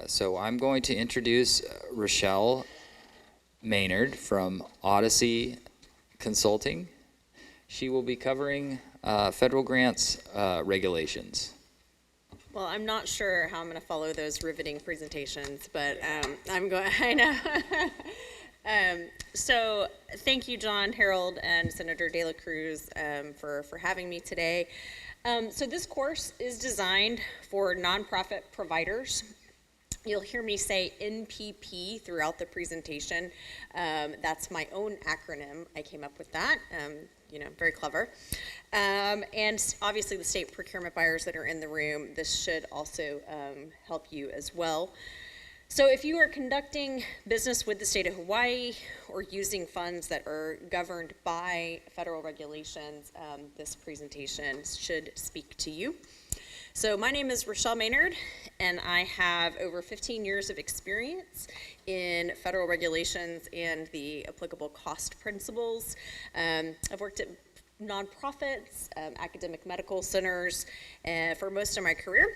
So I'm going to introduce Rochelle Maynard from Odyssey Consulting. She will be covering federal grants regulations. Well, I'm not sure how I'm going to follow those riveting presentations, but I'm going. I know. So thank you, John, Harold, and Senator De La Cruz for having me today. So this course is designed for nonprofit providers. You'll hear me say NPP throughout the presentation. That's my own acronym. I came up with that. Very clever. And obviously the state procurement buyers that are in the room, this should also help you as well. So if you are conducting business with the state of Hawaii or using funds that are governed by federal regulations, this presentation should speak to you. So my name is Rochelle Maynard, and I have over 15 years of experience in federal regulations and the applicable cost principles. I've worked at nonprofits, academic medical centers for most of my career.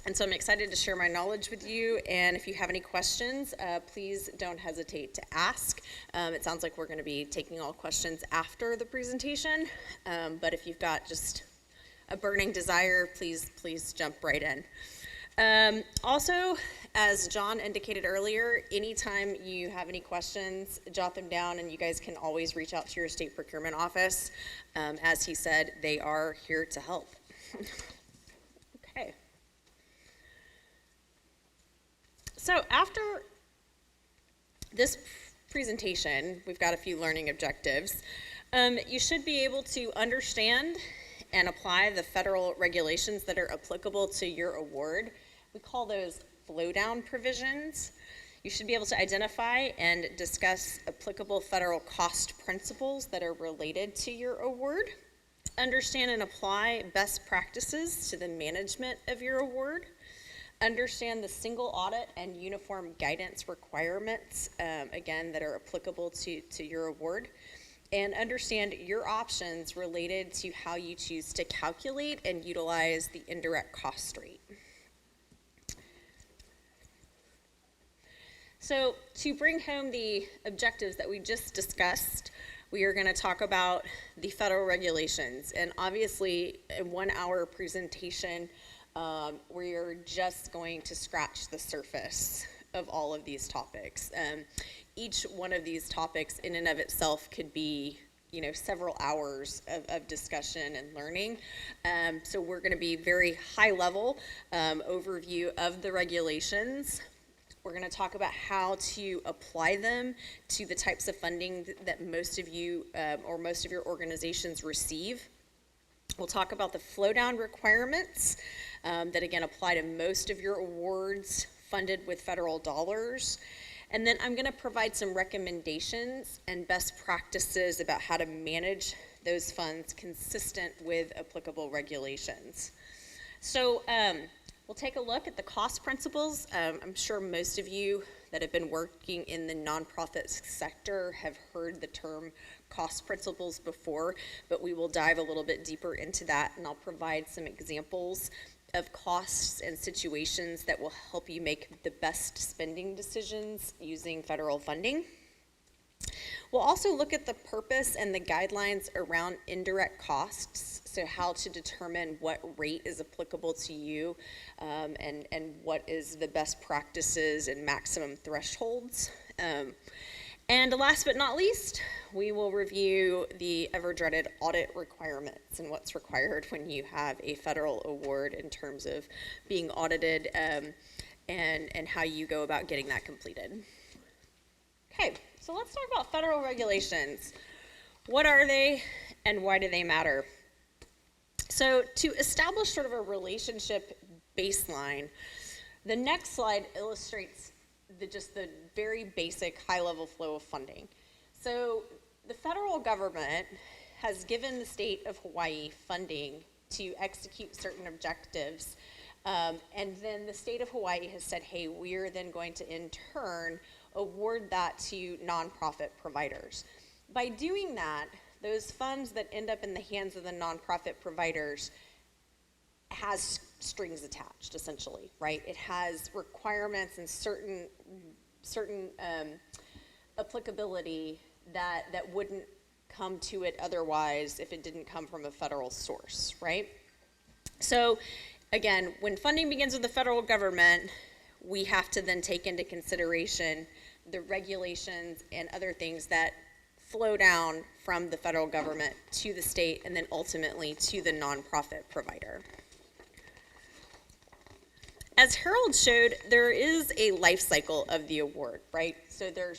And so I'm excited to share my knowledge with you, and if you have any questions, please don't hesitate to ask. It sounds like we're going to be taking all questions after the presentation, but if you've got just a burning desire, please jump right in. Also, as John indicated earlier, anytime you have any questions, jot them down, and you guys can always reach out to your state procurement office. As he said, they are here to help. Okay. So after this presentation, we've got a few learning objectives. You should be able to understand and apply the federal regulations that are applicable to your award. We call those flow-down provisions. You should be able to identify and discuss applicable federal cost principles that are related to your award. Understand and apply best practices to the management of your award. Understand the single audit and uniform guidance requirements, again, that are applicable to your award. And understand your options related to how you choose to calculate and utilize the indirect cost rate. So to bring home the objectives that we just discussed, we are going to talk about the federal regulations. And obviously, in 1 hour presentation, we are just going to scratch the surface of all of these topics. Each one of these topics in and of itself could be, several hours of discussion and learning. So we're going to be very high level overview of the regulations. We're going to talk about how to apply them to the types of funding that most of you or most of your organizations receive. We'll talk about the flow-down requirements that again apply to most of your awards funded with federal dollars. And then I'm going to provide some recommendations and best practices about how to manage those funds consistent with applicable regulations. So we'll take a look at the cost principles. I'm sure most of you that have been working in the nonprofit sector have heard the term cost principles before, but we will dive a little bit deeper into that, and I'll provide some examples of costs and situations that will help you make the best spending decisions using federal funding. We'll also look at the purpose and the guidelines around indirect costs, so how to determine what rate is applicable to you and what is the best practices and maximum thresholds. And last but not least, we will review the ever-dreaded audit requirements and what's required when you have a federal award in terms of being audited and how you go about getting that completed. Okay, so let's talk about federal regulations. What are they and why do they matter? So to establish sort of a relationship baseline, the next slide illustrates just the very basic high-level flow of funding. So the federal government has given the state of Hawaii funding to execute certain objectives, and then the state of Hawaii has said, hey, we're then going to in turn award that to nonprofit providers. By doing that, those funds that end up in the hands of the nonprofit providers has strings attached, essentially, right? It has requirements and certain applicability that wouldn't come to it otherwise if it didn't come from a federal source, right? So again, when funding begins with the federal government, we have to then take into consideration the regulations and other things that flow down from the federal government to the state and then ultimately to the nonprofit provider. As Harold showed, there is a life cycle of the award, right? So there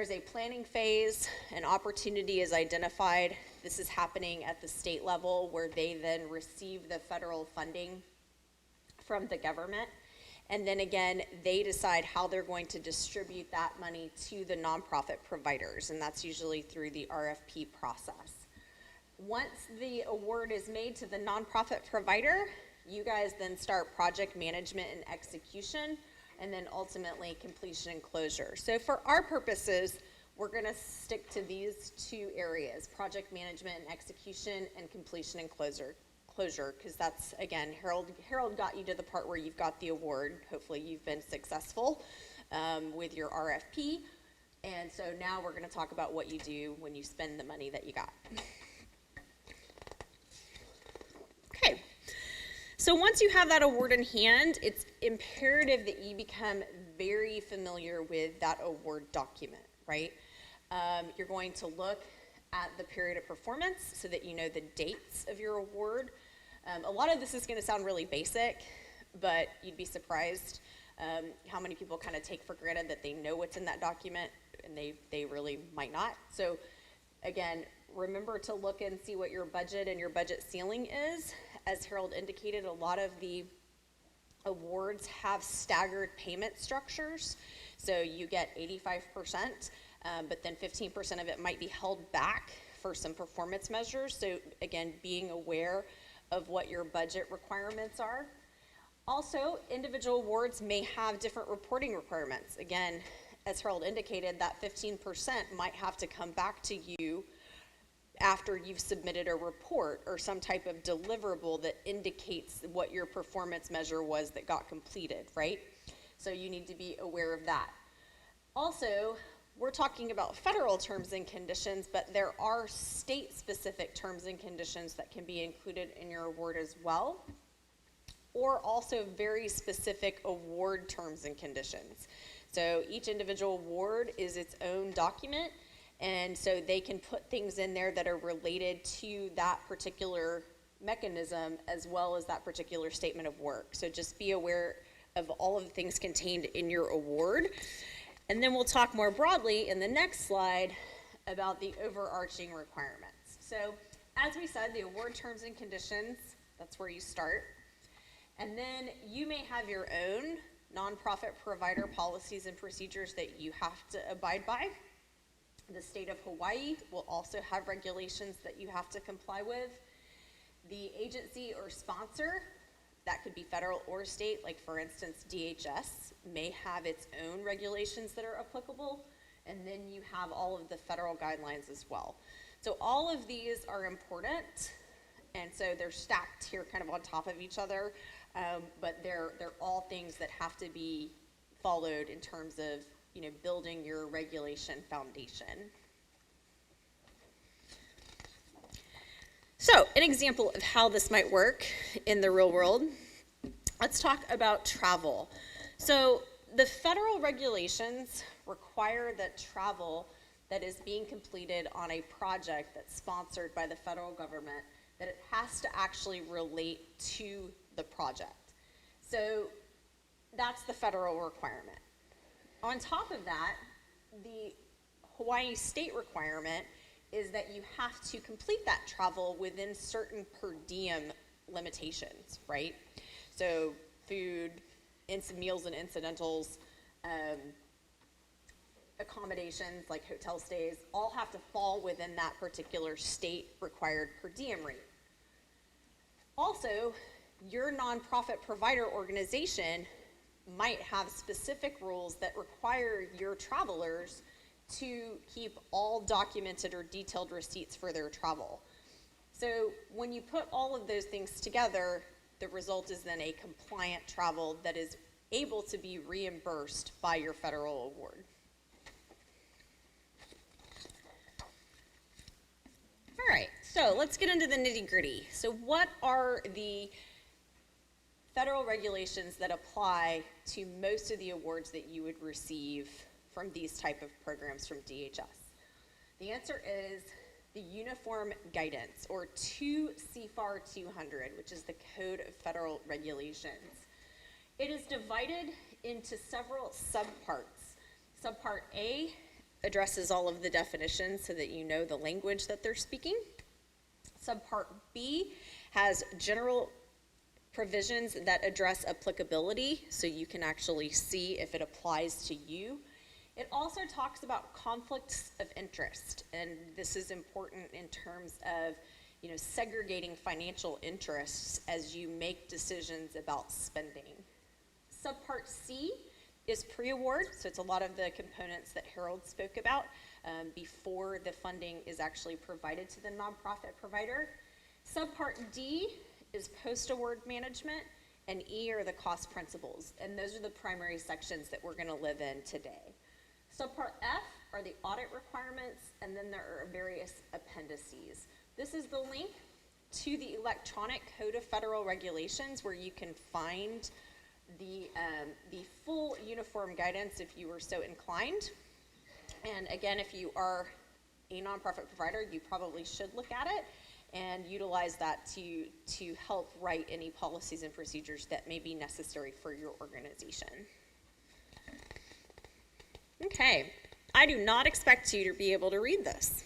is a planning phase, an opportunity is identified. This is happening at the state level where they then receive the federal funding from the government. And then again, they decide how they're going to distribute that money to the nonprofit providers, and that's usually through the RFP process. Once the award is made to the nonprofit provider, you guys then start project management and execution, and then ultimately completion and closure. So for our purposes, we're gonna stick to these two areas, project management and execution, and completion and closure, because that's, again, Harold got you to the part where you've got the award. Hopefully you've been successful with your RFP. And so now we're gonna talk about what you do when you spend the money that you got. Okay, so once you have that award in hand, it's imperative that you become very familiar with that award document, right? You're going to look at the period of performance so that you know the dates of your award. A lot of this is going to sound really basic, but you'd be surprised how many people kind of take for granted that they know what's in that document, and they really might not. So again, remember to look and see what your budget and your budget ceiling is. As Harold indicated, a lot of the awards have staggered payment structures. So you get 85%, but then 15% of it might be held back for some performance measures. So again, being aware of what your budget requirements are. Also, individual awards may have different reporting requirements. Again, as Harold indicated, that 15% might have to come back to you after you've submitted a report or some type of deliverable that indicates what your performance measure was that got completed, right? So you need to be aware of that. Also, we're talking about federal terms and conditions, but there are state-specific terms and conditions that can be included in your award as well, or also very specific award terms and conditions. So each individual award is its own document, and so they can put things in there that are related to that particular mechanism as well as that particular statement of work. So just be aware of all of the things contained in your award. And then we'll talk more broadly in the next slide about the overarching requirements. So as we said, the award terms and conditions, that's where you start. And then you may have your own nonprofit provider policies and procedures that you have to abide by. The state of Hawaii will also have regulations that you have to comply with. The agency or sponsor, that could be federal or state, like for instance, DHS, may have its own regulations that are applicable, and then you have all of the federal guidelines as well. So all of these are important, and so they're stacked here kind of on top of each other, but they're all things that have to be followed in terms of, you know, building your regulation foundation. So an example of how this might work in the real world, let's talk about travel. So the federal regulations require that travel that is being completed on a project that's sponsored by the federal government, that it has to actually relate to the project. So that's the federal requirement. On top of that, the Hawaii state requirement is that you have to complete that travel within certain per diem limitations, right? So food, meals and incidentals, accommodations like hotel stays, all have to fall within that particular state required per diem rate. Also, your nonprofit provider organization might have specific rules that require your travelers to keep all documented or detailed receipts for their travel. So when you put all of those things together, the result is then a compliant travel that is able to be reimbursed by your federal award. All right, so let's get into the nitty-gritty. So what are the federal regulations that apply to most of the awards that you would receive from these type of programs from DHS? The answer is the Uniform Guidance, or 2 CFAR 200, which is the Code of Federal Regulations. It is divided into several subparts. Subpart A addresses all of the definitions so that you know the language that they're speaking. Subpart B has general provisions that address applicability, so you can actually see if it applies to you. It also talks about conflicts of interest, and this is important in terms of, segregating financial interests as you make decisions about spending. Subpart C is pre-award, so it's a lot of the components that Harold spoke about before the funding is actually provided to the nonprofit provider. Subpart D is post-award management, and E are the cost principles, and those are the primary sections that we're going to live in today. Subpart F are the audit requirements, and then there are various appendices. This is the link to the electronic Code of Federal Regulations where you can find the full uniform guidance if you were so inclined. And again, if you are a nonprofit provider, you probably should look at it and utilize that to help write any policies and procedures that may be necessary for your organization. Okay, I do not expect you to be able to read this.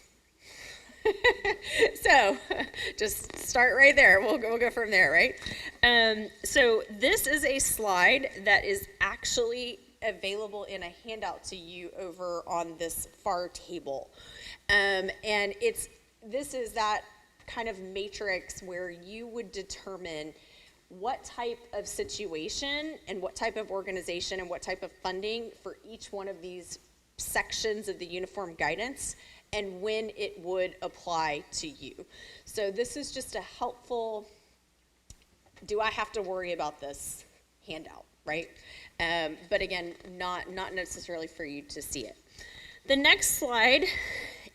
So just start right there. We'll go from there, right? So this is a slide that is actually available in a handout to you over on this far table. And this is that kind of matrix where you would determine what type of situation and what type of organization and what type of funding for each one of these sections of the uniform guidance and when it would apply to you. So this is just a helpful, do I have to worry about this handout, right? But again, not necessarily for you to see it. The next slide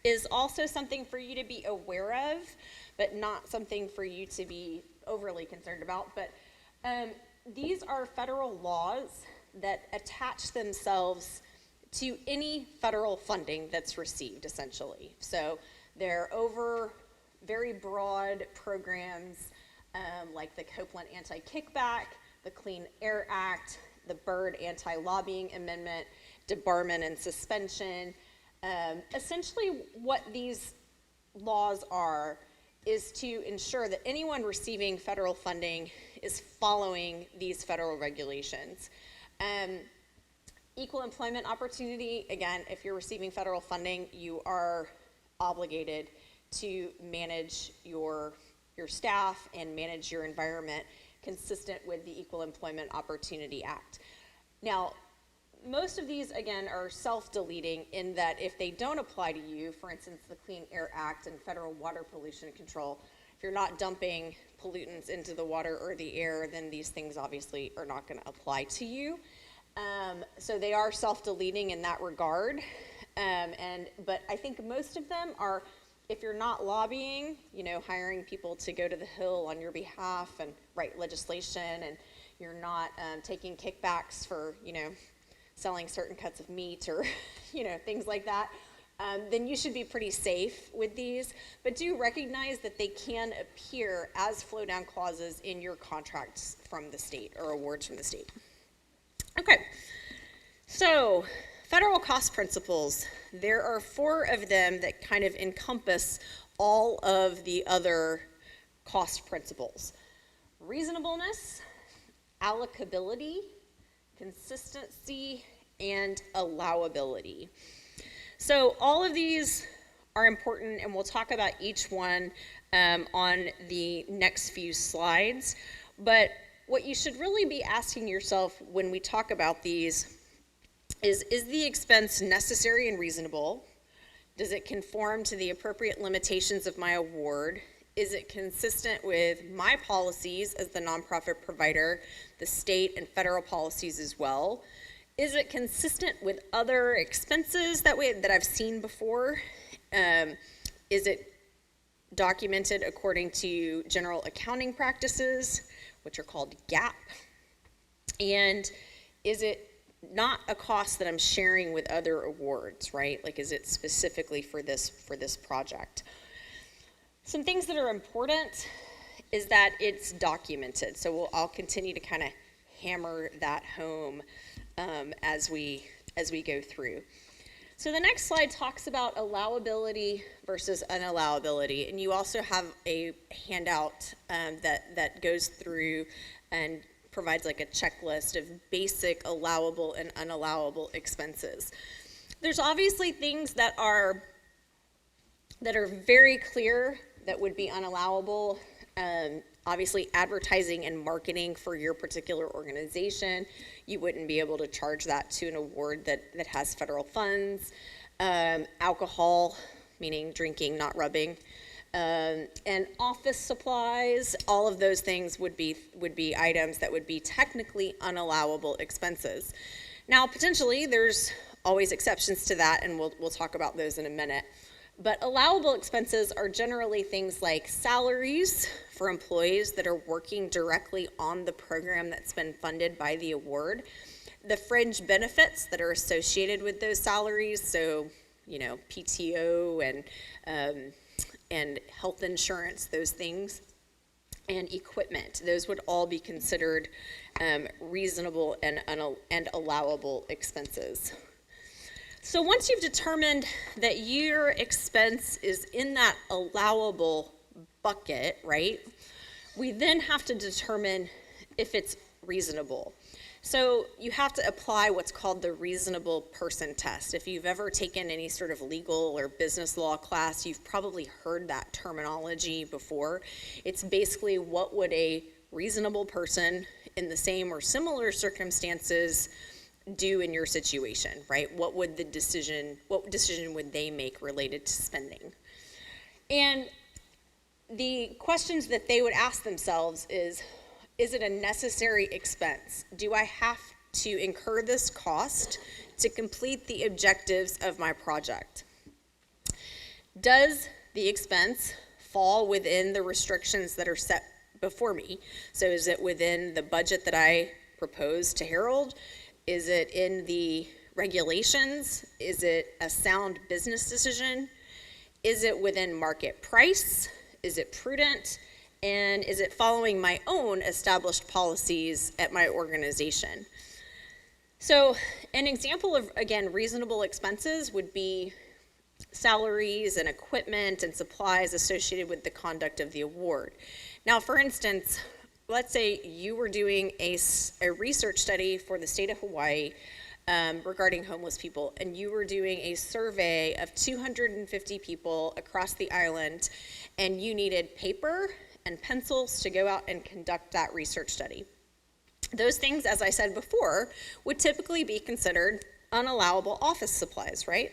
is also something for you to be aware of, but not something for you to be overly concerned about. But these are federal laws that attach themselves to any federal funding that's received, essentially. So they're over very broad programs like the Copeland Anti-Kickback, the Clean Air Act, the Byrd Anti-Lobbying Amendment, debarment and suspension. Essentially what these laws are is to ensure that anyone receiving federal funding is following these federal regulations. Equal employment opportunity, again, if you're receiving federal funding, you are obligated to manage your staff and manage your environment consistent with the Equal Employment Opportunity Act. Now, most of these, again, are self-deleting in that if they don't apply to you, for instance, the Clean Air Act and federal water pollution control, if you're not dumping pollutants into the water or the air, then these things obviously are not going to apply to you. So they are self-deleting in that regard. But I think most of them are, if you're not lobbying, hiring people to go to the Hill on your behalf and write legislation, and you're not taking kickbacks for, selling certain cuts of meat or, things like that, then you should be pretty safe with these. But do recognize that they can appear as flow-down clauses in your contracts from the state or awards from the state. Okay, so federal cost principles. There are 4 of them that kind of encompass all of the other cost principles. Reasonableness, allocability, consistency, and allowability. So all of these are important, and we'll talk about each one on the next few slides. But what you should really be asking yourself when we talk about these is the expense necessary and reasonable? Does it conform to the appropriate limitations of my award? Is it consistent with my policies as the nonprofit provider, the state and federal policies as well? Is it consistent with other expenses that I've seen before? Is it documented according to general accounting practices, which are called GAAP? And is it not a cost that I'm sharing with other awards, right? Like, is it specifically for this project? Some things that are important is that it's documented. So I'll continue to kind of hammer that home as we go through. So the next slide talks about allowability versus unallowability, and you also have a handout that goes through and provides like a checklist of basic allowable and unallowable expenses. There's obviously things that are very clear that would be unallowable. Obviously, advertising and marketing for your particular organization, you wouldn't be able to charge that to an award that has federal funds. Alcohol, meaning drinking, not rubbing. And office supplies, all of those things would be items that would be technically unallowable expenses. Now, potentially, there's always exceptions to that, and we'll talk about those in a minute. But allowable expenses are generally things like salaries for employees that are working directly on the program that's been funded by the award, the fringe benefits that are associated with those salaries, so, you know, PTO and health insurance, those things, and equipment. Those would all be considered reasonable and allowable expenses. So once you've determined that your expense is in that allowable bucket, right, we then have to determine if it's reasonable. So you have to apply what's called the reasonable person test. If you've ever taken any sort of legal or business law class, you've probably heard that terminology before. It's basically what would a reasonable person in the same or similar circumstances do in your situation, right? What decision would they make related to spending? And the questions that they would ask themselves is it a necessary expense? Do I have to incur this cost to complete the objectives of my project? Does the expense fall within the restrictions that are set before me? So is it within the budget that I proposed to Harold? Is it in the regulations? Is it a sound business decision? Is it within market price? Is it prudent? And is it following my own established policies at my organization? So an example of, again, reasonable expenses would be salaries and equipment and supplies associated with the conduct of the award. Now, for instance, let's say you were doing a research study for the state of Hawaii regarding homeless people, and you were doing a survey of 250 people across the island, and you needed paper and pencils to go out and conduct that research study. Those things, as I said before, would typically be considered unallowable office supplies, right?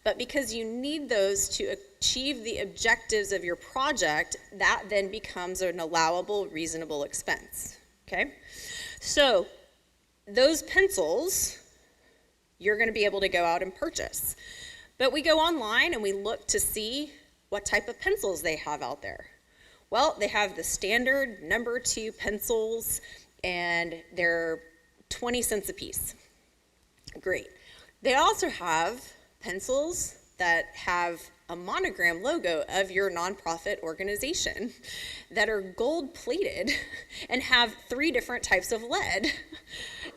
But because you need those to achieve the objectives of your project, that then becomes an allowable, reasonable expense, okay? So those pencils, you're gonna be able to go out and purchase. But we go online and we look to see what type of pencils they have out there. Well, they have the standard number 2 pencils, and they're 20 cents a piece. Great. They also have pencils that have a monogram logo of your nonprofit organization that are gold plated and have 3 different types of lead,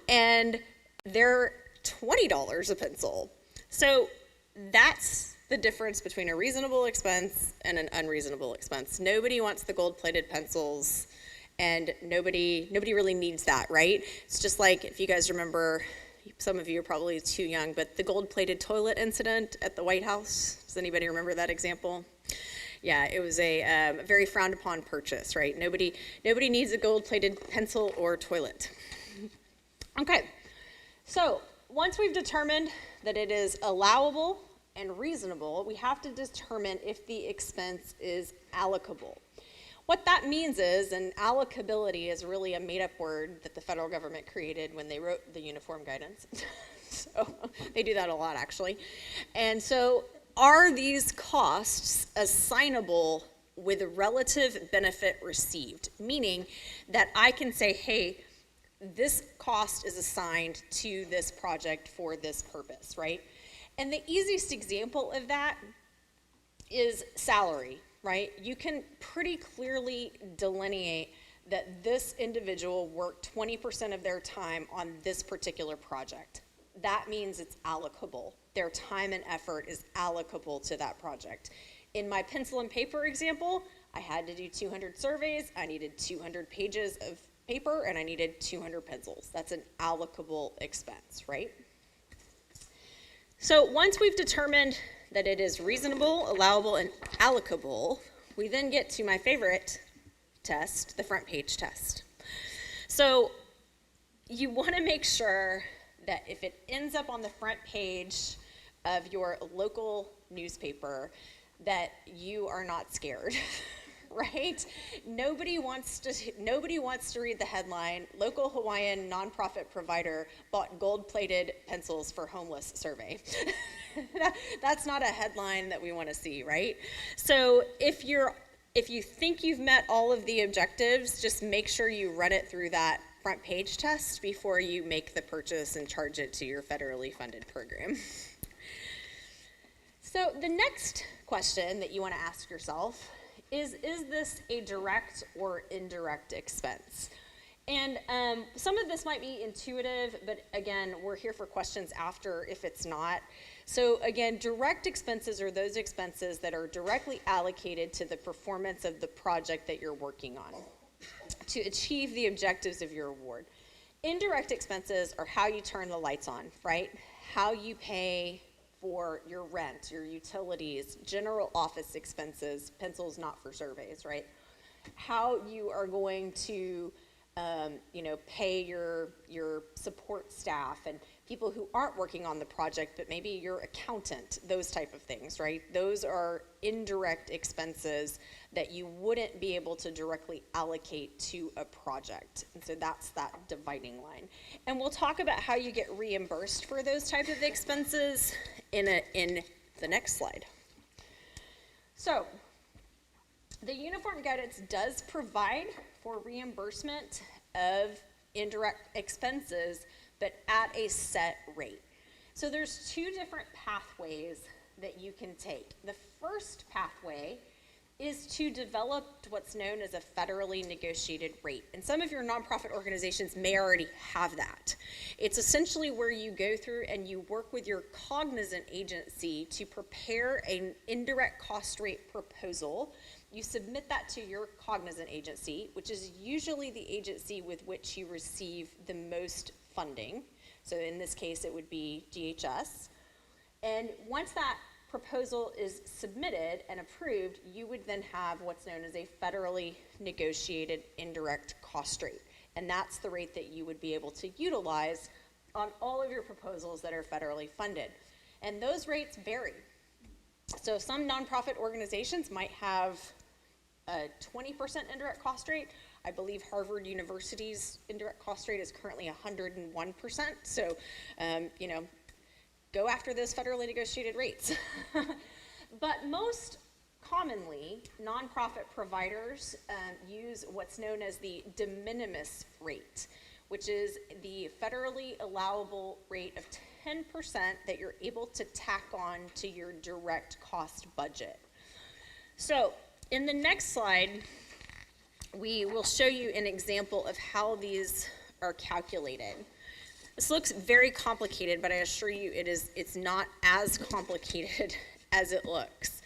and they're $20 a pencil. So that's the difference between a reasonable expense and an unreasonable expense. Nobody wants the gold-plated pencils, and nobody really needs that, right? It's just like, if you guys remember, some of you are probably too young, but the gold-plated toilet incident at the White House. Does anybody remember that example? Yeah, it was a very frowned upon purchase, right? Nobody needs a gold-plated pencil or toilet. Okay, so once we've determined that it is allowable and reasonable, we have to determine if the expense is allocable. What that means is, and allocability is really a made-up word that the federal government created when they wrote the uniform guidance. So they do that a lot, actually. And so are these costs assignable with a relative benefit received? Meaning that I can say, hey, this cost is assigned to this project for this purpose, right? And the easiest example of that is salary, right? You can pretty clearly delineate that this individual worked 20% of their time on this particular project. That means it's allocable. Their time and effort is allocable to that project. In my pencil and paper example, I had to do 200 surveys, I needed 200 pages of paper, and I needed 200 pencils. That's an allocable expense, right? So once we've determined that it is reasonable, allowable, and allocable, we then get to my favorite test, the front page test. So you want to make sure that if it ends up on the front page of your local newspaper, that you are not scared, right? Nobody wants to read the headline, local Hawaiian nonprofit provider bought gold-plated pencils for homeless survey. That's not a headline that we want to see, right? So if you think you've met all of the objectives, just make sure you run it through that front page test before you make the purchase and charge it to your federally funded program. So the next question that you want to ask yourself is this a direct or indirect expense? And some of this might be intuitive, but again, we're here for questions after if it's not. So again, direct expenses are those expenses that are directly allocated to the performance of the project that you're working on to achieve the objectives of your award. Indirect expenses are how you turn the lights on, right? How you pay for your rent, your utilities, general office expenses, pencils not for surveys, right? How you are going to pay your support staff and people who aren't working on the project, but maybe your accountant, those type of things, right? Those are indirect expenses that you wouldn't be able to directly allocate to a project. And so that's that dividing line. And we'll talk about how you get reimbursed for those type of expenses in the next slide. So the uniform guidance does provide for reimbursement of indirect expenses, but at a set rate. So there's two different pathways that you can take. The first pathway is to develop what's known as a federally negotiated rate. And some of your nonprofit organizations may already have that. It's essentially where you go through and you work with your cognizant agency to prepare an indirect cost rate proposal. You submit that to your cognizant agency, which is usually the agency with which you receive the most funding. So in this case, it would be DHS. And once that proposal is submitted and approved, you would then have what's known as a federally negotiated indirect cost rate. And that's the rate that you would be able to utilize on all of your proposals that are federally funded. And those rates vary. So some nonprofit organizations might have a 20% indirect cost rate. I believe Harvard University's indirect cost rate is currently 101%. So, go after those federally negotiated rates. But most commonly, nonprofit providers use what's known as the de minimis rate, which is the federally allowable rate of 10% that you're able to tack on to your direct cost budget. So in the next slide, we will show you an example of how these are calculated. This looks very complicated, but I assure you it's not as complicated as it looks.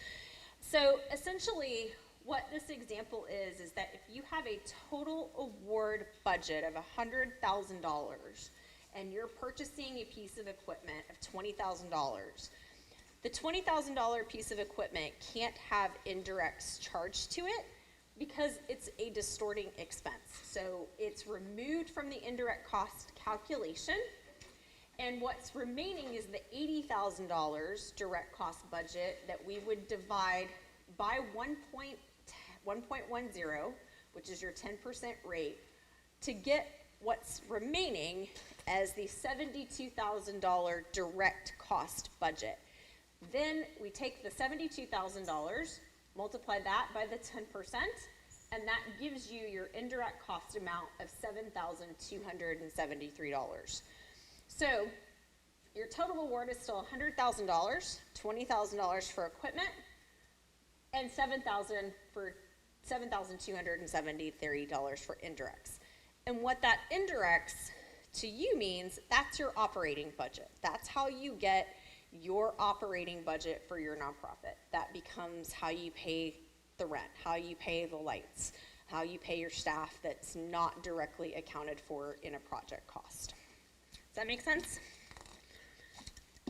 So essentially, what this example is that if you have a total award budget of $100,000 and you're purchasing a piece of equipment of $20,000, the $20,000 piece of equipment can't have indirects charged to it because it's a distorting expense. So it's removed from the indirect cost calculation, And what's remaining is the $80,000 direct cost budget that we would divide by 1.10, which is your 10% rate, to get what's remaining as the $72,000 direct cost budget. Then we take the $72,000, multiply that by the 10%, and that gives you your indirect cost amount of $7,273. So your total award is still $100,000, $20,000 for equipment, and $7,273 for indirects. And what that indirects to you means, that's your operating budget. That's how you get your operating budget for your nonprofit. That becomes how you pay the rent, how you pay the lights, how you pay your staff that's not directly accounted for in a project cost. Does that make sense?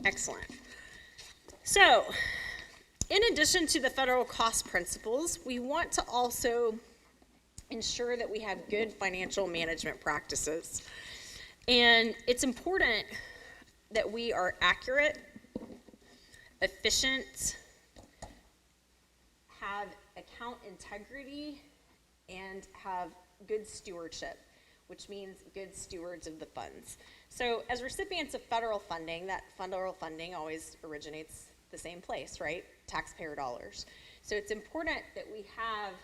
Excellent. So, in addition to the federal cost principles, we want to also ensure that we have good financial management practices. And it's important that we are accurate, efficient, have account integrity, and have good stewardship, which means good stewards of the funds. So as recipients of federal funding, that federal funding always originates the same place, right? Taxpayer dollars. So it's important that we have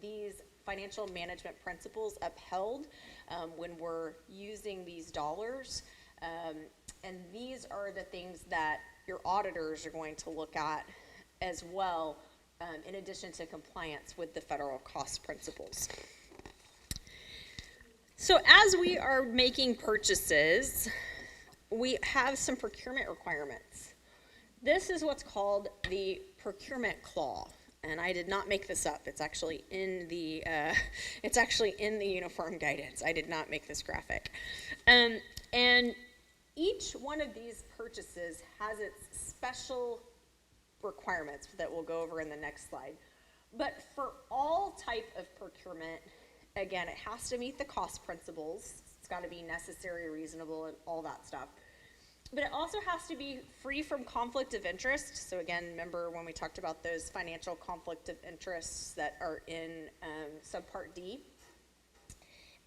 these financial management principles upheld when we're using these dollars. And these are the things that your auditors are going to look at as well, in addition to compliance with the federal cost principles. So as we are making purchases, we have some procurement requirements. This is what's called the procurement clause, and I did not make this up. It's actually in the uniform guidance. I did not make this graphic. And each one of these purchases has its special requirements that we'll go over in the next slide. But for all type of procurement, again, it has to meet the cost principles. It's got to be necessary, reasonable, and all that stuff. But it also has to be free from conflict of interest. So again, remember when we talked about those financial conflict of interests that are in Subpart D.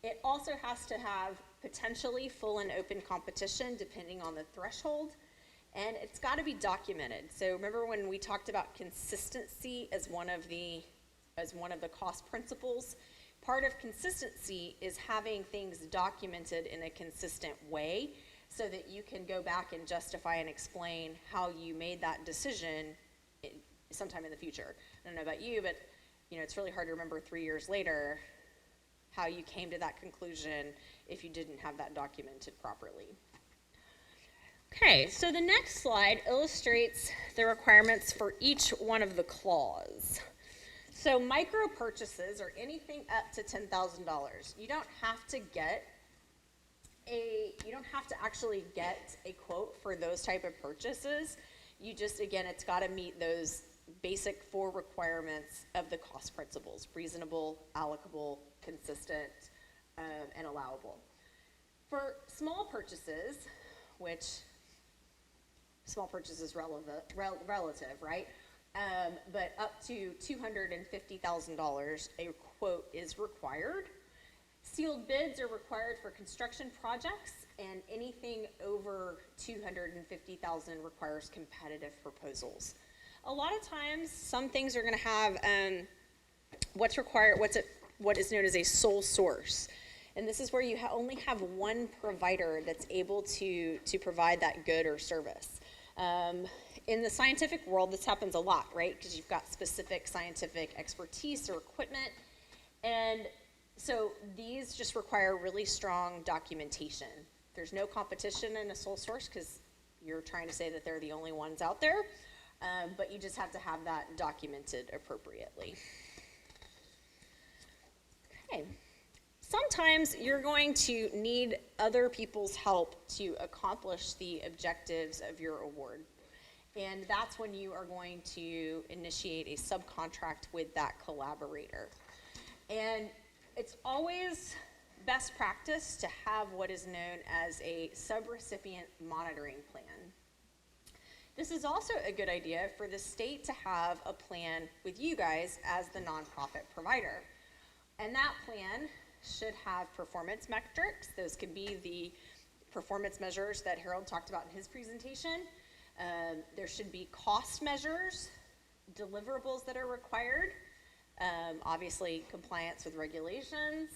It also has to have potentially full and open competition depending on the threshold. And it's got to be documented. So remember when we talked about consistency as one of the cost principles? Part of consistency is having things documented in a consistent way so that you can go back and justify and explain how you made that decision sometime in the future. I don't know about you, but it's really hard to remember 3 years later how you came to that conclusion if you didn't have that documented properly. Okay, so the next slide illustrates the requirements for each one of the clauses. So micro purchases are anything up to $10,000. You don't have to actually get a quote for those type of purchases. You just, again, it's got to meet those basic 4 requirements of the cost principles: reasonable, allocable, consistent, and allowable. For small purchases, which small purchase is relative, right? But up to $250,000, a quote is required. Sealed bids are required for construction projects, and anything over $250,000 requires competitive proposals. A lot of times, some things are going to have what is known as a sole source. And this is where you only have one provider that's able to provide that good or service. In the scientific world, this happens a lot, right? Because you've got specific scientific expertise or equipment. And so these just require really strong documentation. There's no competition in a sole source because you're trying to say that they're the only ones out there. But you just have to have that documented appropriately. Okay. Sometimes you're going to need other people's help to accomplish the objectives of your award. And that's when you are going to initiate a subcontract with that collaborator. And it's always best practice to have what is known as a subrecipient monitoring plan. This is also a good idea for the state to have a plan with you guys as the nonprofit provider. And that plan should have performance metrics. Those could be the performance measures that Harold talked about in his presentation. There should be cost measures, deliverables that are required, obviously compliance with regulations,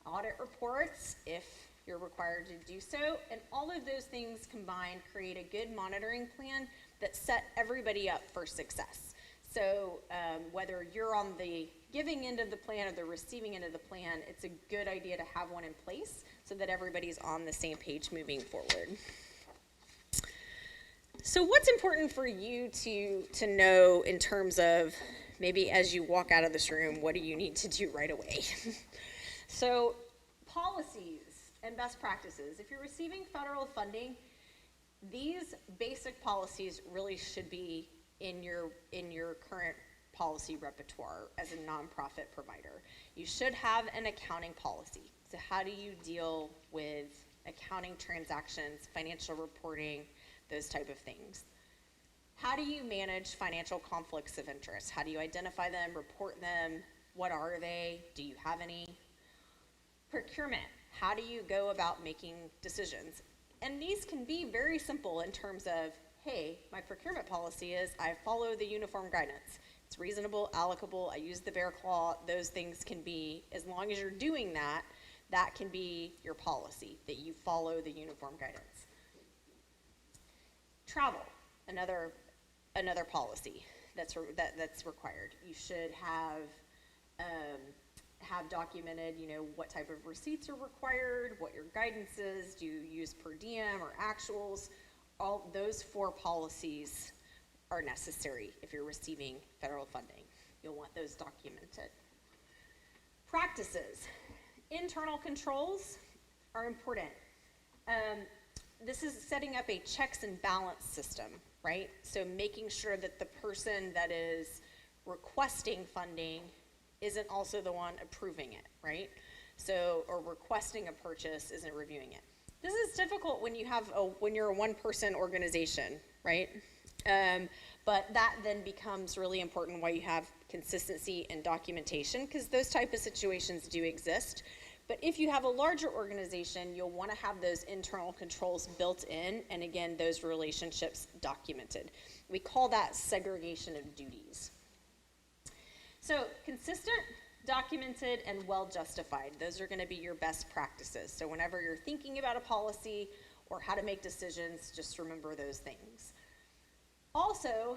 audit reports if you're required to do so, and all of those things combined create a good monitoring plan that set everybody up for success. So whether you're on the giving end of the plan or the receiving end of the plan, it's a good idea to have one in place so that everybody's on the same page moving forward. So what's important for you to know in terms of maybe as you walk out of this room, what do you need to do right away? So policies and best practices. If you're receiving federal funding, these basic policies really should be in your current policy repertoire as a nonprofit provider. You should have an accounting policy. So how do you deal with accounting transactions, financial reporting, those type of things? How do you manage financial conflicts of interest? How do you identify them, report them? What are they? Do you have any? Procurement. How do you go about making decisions? And these can be very simple in terms of, hey, my procurement policy is I follow the uniform guidance. It's reasonable, allocable, I use the bear claw. Those things can be, as long as you're doing that, that can be your policy, that you follow the uniform guidance. Travel, another policy that's required. You should have documented, what type of receipts are required, what your guidance is, do you use per diem or actuals? All those 4 policies are necessary if you're receiving federal funding. You'll want those documented. Practices. Internal controls are important. This is setting up a checks and balance system, right? So making sure that the person that is requesting funding isn't also the one approving it, right? So, or requesting a purchase isn't reviewing it. This is difficult when you're a one-person organization, right? But that then becomes really important why you have consistency and documentation, because those type of situations do exist. But if you have a larger organization, you'll want to have those internal controls built in, and again, those relationships documented. We call that segregation of duties. So consistent, documented, and well justified. Those are going to be your best practices. So whenever you're thinking about a policy or how to make decisions, just remember those things. Also,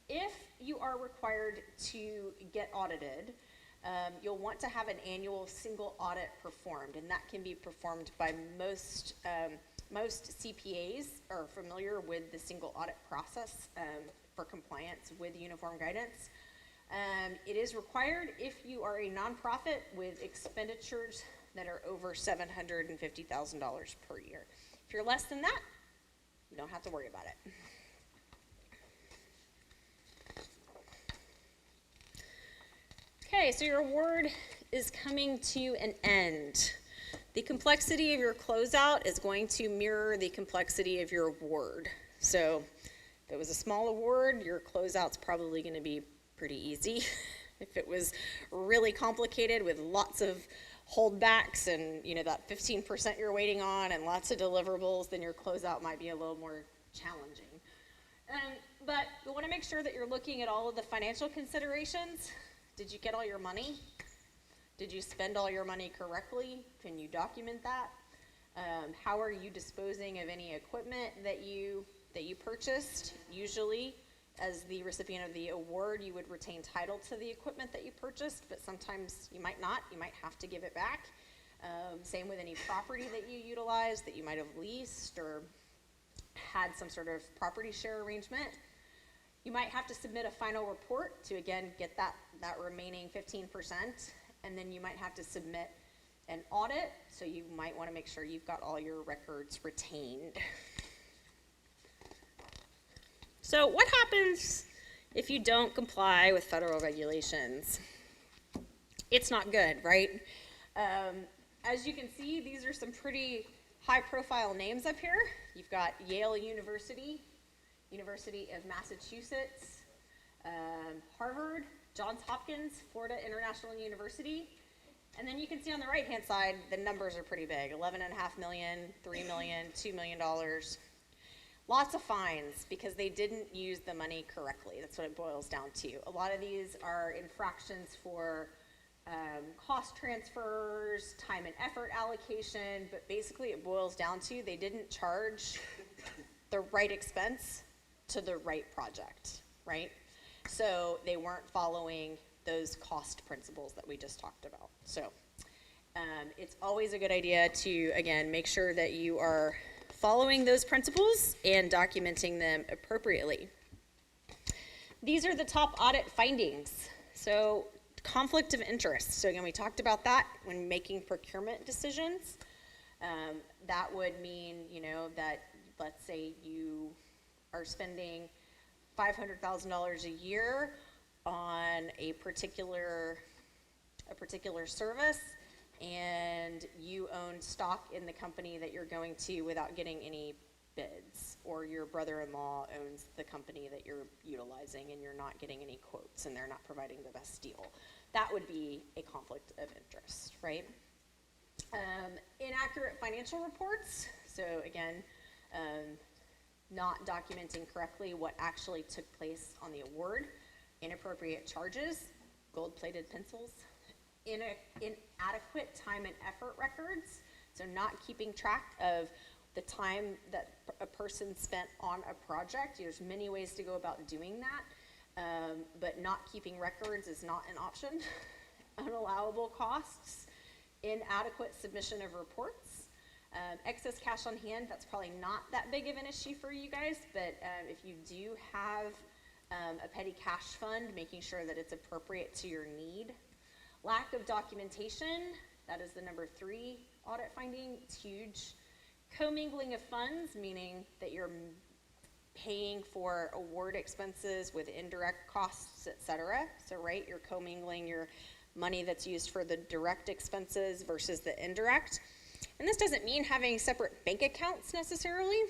if you are required to get audited, you'll want to have an annual single audit performed, and that can be performed by most CPAs are familiar with the single audit process for compliance with uniform guidance. It is required if you are a nonprofit with expenditures that are over $750,000 per year. If you're less than that, you don't have to worry about it. Okay, so your award is coming to an end. The complexity of your closeout is going to mirror the complexity of your award. So if it was a small award, your closeout's probably going to be pretty easy. If it was really complicated with lots of holdbacks and that 15% you're waiting on and lots of deliverables, then your closeout might be a little more challenging. But you want to make sure that you're looking at all of the financial considerations. Did you get all your money? Did you spend all your money correctly? Can you document that? How are you disposing of any equipment that you purchased? Usually, as the recipient of the award, you would retain title to the equipment that you purchased, but sometimes you might not. You might have to give it back. Same with any property that you utilized that you might have leased or had some sort of property share arrangement. You might have to submit a final report to, again, get that remaining 15%, and then you might have to submit an audit, so you might want to make sure you've got all your records retained. So what happens if you don't comply with federal regulations? It's not good, right? as you can see, these are some pretty high-profile names up here. You've got Yale University, University of Massachusetts, Harvard, Johns Hopkins, Florida International University. And then you can see on the right-hand side, the numbers are pretty big, $11.5 million, $3 million, $2 million. Lots of fines because they didn't use the money correctly. That's what it boils down to. A lot of these are infractions for cost transfers, time and effort allocation, but basically it boils down to they didn't charge the right expense to the right project, right? So they weren't following those cost principles that we just talked about. So it's always a good idea to, again, make sure that you are following those principles and documenting them appropriately. These are the top audit findings. So conflict of interest. So again, we talked about that when making procurement decisions. That would mean, you know, that let's say you are spending $500,000 a year on a particular service, and you own stock in the company that you're going to without getting any bids, or your brother-in-law owns the company that you're utilizing and you're not getting any quotes and they're not providing the best deal. That would be a conflict of interest, right? Inaccurate financial reports. So again, not documenting correctly what actually took place on the award. Inappropriate charges, gold-plated pencils. Inadequate time and effort records. So not keeping track of the time that a person spent on a project. There's many ways to go about doing that, but not keeping records is not an option. Unallowable costs, inadequate submission of reports, excess cash on hand. That's probably not that big of an issue for you guys, but if you do have a petty cash fund, making sure that it's appropriate to your need. Lack of documentation, that is the number 3 audit finding. It's huge. Commingling of funds, meaning that you're paying for award expenses with indirect costs, etc. So, right, you're commingling your money that's used for the direct expenses versus the indirect. And this doesn't mean having separate bank accounts necessarily.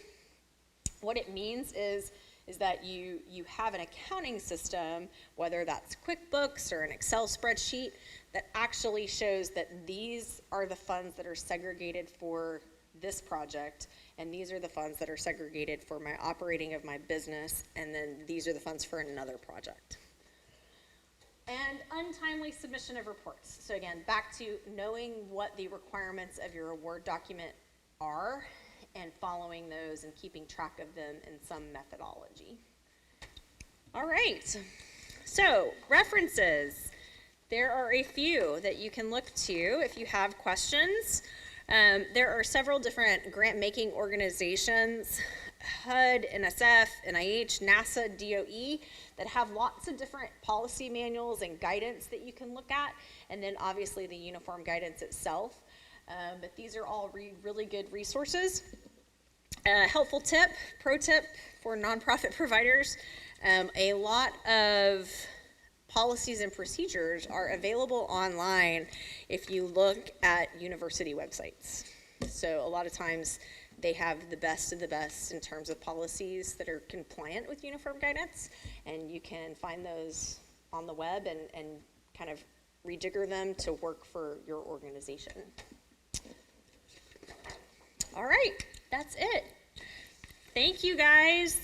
What it means is that you have an accounting system, whether that's QuickBooks or an Excel spreadsheet, that actually shows that these are the funds that are segregated for this project, and these are the funds that are segregated for my operating of my business, and then these are the funds for another project. And untimely submission of reports. So again, back to knowing what the requirements of your award document are and following those and keeping track of them in some methodology. All right, so references. There are a few that you can look to if you have questions. There are several different grant-making organizations, HUD, NSF, NIH, NASA, DOE, that have lots of different policy manuals and guidance that you can look at, and then obviously the uniform guidance itself. But these are all really good resources. Helpful tip, pro tip for nonprofit providers, a lot of policies and procedures are available online if you look at university websites. So a lot of times they have the best of the best in terms of policies that are compliant with uniform guidance, and you can find those on the web and kind of rejigger them to work for your organization. All right, that's it. Thank you guys.